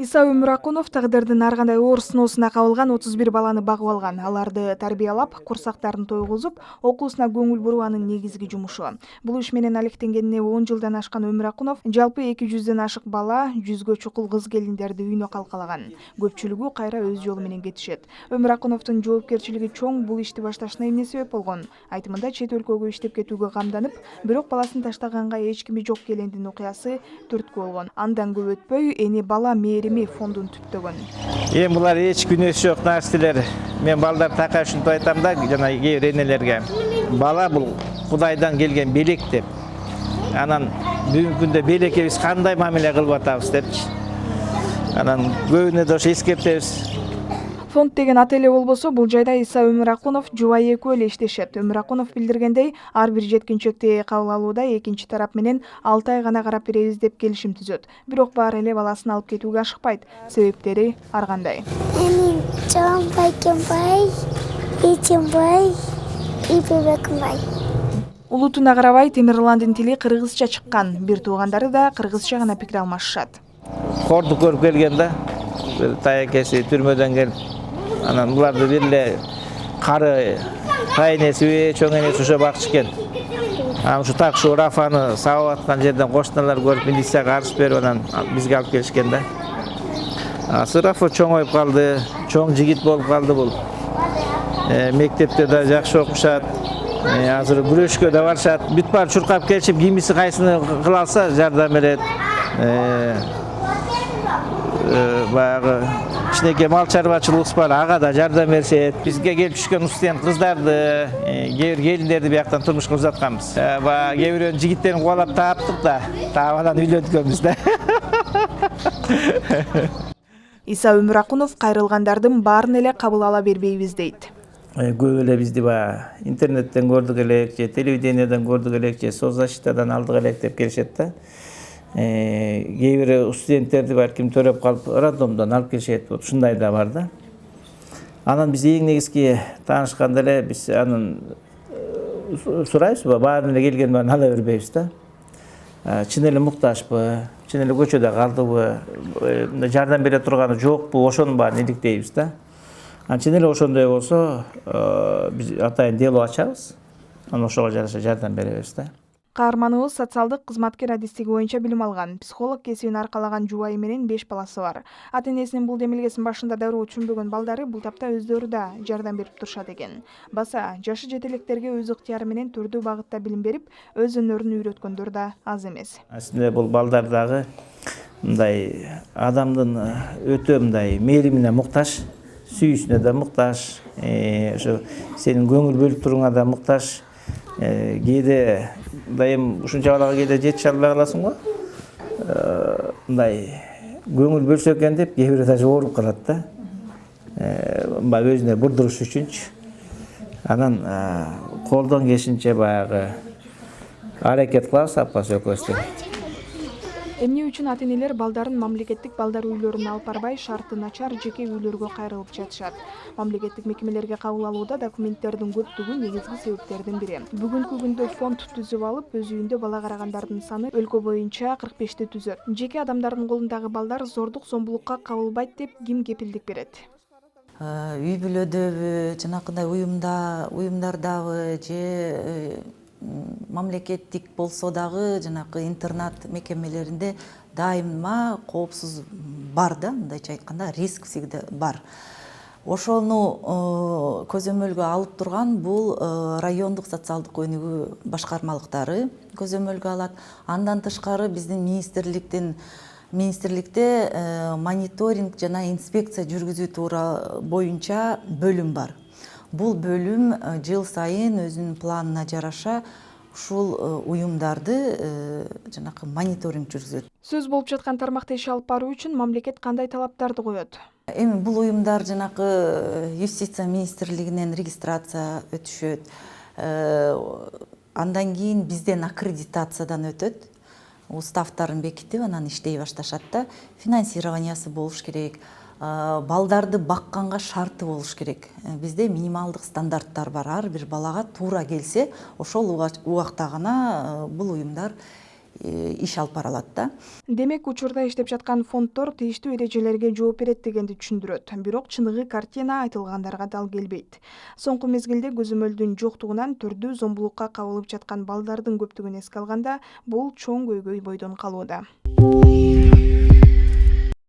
Иса Өмүракунов тагдырдын ар кандай оор сыноосуна кабылган 31 баланы багып алган. Аларды тарбиялап, курсактарын тойгузуп, окуусуна көңүл буруу анын негизги жумушу. Бул иш менен алектенгенине 10 жылдан ашкан Өмүракунов жалпы 200дөн ашык бала, 100гө чукул кыз келиндерди үйүнө калкалаган. Көпчүлүгү кайра өз жолу менен кетишет. Өмүракуновдун жоопкерчилиги чоң бул ишти башташына эмне себеп болгон? Айтымында чет өлкөгө иштеп кетүүгө камданып, бирок баласын таштаганга эч кими жок келендин окуясы түрткү болгон. Андан көп өтпөй, эни бала мээрими фондун түптөгөн. Эми булар эч күнөөсү жок нерселер. Мен балдар такай ушинтип айтам да, жана кээ бир энелерге. Бала бул Кудайдан келген белек деп. Анан бүгүнкү күндө белекке биз кандай мамиле кылып атабыз депчи. Анан көбүнө да ошо эскертебиз. Фонд деген аты эле болбосо, бул жайда Иса Өмүракунов жубайы экөө эле иштешет. Өмүракунов билдиргендей, ар бир жеткинчекти кабыл алууда экинчи тарап менен 6 ай гана карап беребиз деп келишим түзөт. Бирок баары эле баласын алып кетүүгө ашыкпайт. Себептери ар кандай. Менин чоң байкембай, ичимбай, ипебекмбай. Улутуна карабай Темирландын тили кыргызча чыккан. Бир туугандары да кыргызча гана пикир алмашышат. Корду көрүп келген да. Таякеси түрмөдөн келип, анан буларды бир эле кары тайнеси, чоң энеси ошо бакчы экен. Анан ушу так ушу Рафаны сабап аткан жерден кошуналар көрүп, милицияга арыз берип, анан бизге алып келишкен да. Рафа чоңоюп калды, чоң жигит болуп калды бул. Мектепте да жакшы окушат. Азыр күрөшкө да барышат. Бүт баары чуркап келишип, кимиси кайсыны кыла алса жардам берет. Баягы кичинекей мал чарбачылыгыбыз бар, ага да жардам беришет. Бизге келип түшкөн студент кыздарды, кээ бир келиндерди бияктан турмушка узатканбыз. Баягы кээ бирөөнүн жигиттерин кубалап таптык да, таап анан үйлөнткөнбүз да. Иса Өмүракунов кайрылгандардын баарын эле кабыл ала бербейбиз дейт. Көп эле бизди баягы интернеттен көрдүк элек, же телевидениеден көрдүк элек, же соцзащитадан алдык элек деп келишет да. Кээ бир студенттерди балким төрөп калып роддомдон алып келишет, ушундай да бар да. Анан биз эң негизги таанышканда эле биз анын сурайбызбы, баарын эле келгенин баарын ала бербейбиз да. Чын эле муктажбы, чын эле көчөдө калдыбы, жардам бере турганы жокпу, ошонун баарын иликтейбиз да. Чын эле ошондой болсо, биз атайын дело ачабыз, анан ошого жараша жардам беребиз да. Каарманыбыз социалдык кызматкер адистиги боюнча билим алган. Психолог кесибин аркалаган жубайы менен 5 баласы бар. Ата-энесинин бул демилгесин башында дароо түшүнбөгөн балдары бул тапта өздөрү да жардам берип турушат экен. Баса, жашы жете электерге өз ыктыяры менен түрдүү багытта билим берип, өз өнөрүн үйрөткөндөр да аз эмес. Аслында бул балдар дагы мындай адамдын өтө мындай мээримине муктаж, сүйүүсүнө да муктаж, ошо сенин көңүл бөлүп туруңа да муктаж. Кээде дайым ушунча балага кээде жетише албай каласың го. Мындай көңүл бөлсө экен деп кээ бирөө даже ооруп калат да. Өзүнө бурдуруш үчүнчү. Анан колдон келишинче баягы аракет кылабыз апасы экөөбүз. Эмне үчүн ата-энелер балдарын мамлекеттик балдар үйлөрүнө алып барбай, шарты начар жеке үйлөргө кайрылып жатышат? Мамлекеттик мекемелерге кабыл алууда документтердин көптүгү негизги себептердин бири. Бүгүнкү күндө фонд түзүп алып, өз үйүндө бала карагандардын саны өлкө боюнча 45ти түзөт. Жеке адамдардын колундагы балдар зордук зомбулукка кабылбайт деп ким кепилдик берет? Үй бүлөдөгү, жанакындай уюмдардагы же мамлекеттик болсо дагы жанакы интернат мекемелеринде дайыма коопсуз бар да, мындайча айтканда риск всегда бар. Ошону көзөмөлгө алып турган бул райондук социалдык өнүгүү башкармалыктары көзөмөлгө алат. Андан тышкары биздин министрликте мониторинг жана инспекция жүргүзүү туура боюнча бөлүм бар. Бул бөлүм жыл сайын өзүнүн планына жараша ушул уюмдарды жанакы мониторинг жүргүзөт. Сөз болуп жаткан тармакта иш алып баруу үчүн мамлекет кандай талаптарды коет? Эми бул уюмдар жанакы юстиция министрлигинен регистрация өтүшөт. Андан кийин бизден аккредитациядан өтөт. Уставтарын бекитип, анан иштей башташат да. Финансированиясы болуш керек. Балдарды бакканга шарты болуш керек. Бизде минималдык стандарттар бар. Ар бир балага туура келсе, ошол убакта гана бул уюмдар иш алып бара алат да. Демек учурда иштеп жаткан фонддор тийиштүү эрежелерге жооп берет дегенди түшүндүрөт. Бирок чыныгы картина айтылгандарга дал келбейт. Соңку мезгилде көзөмөлдүн жоктугунан түрдүү зомбулукка кабылып жаткан балдардын көптүгүн эске алганда бул чоң көйгөй бойдон калууда.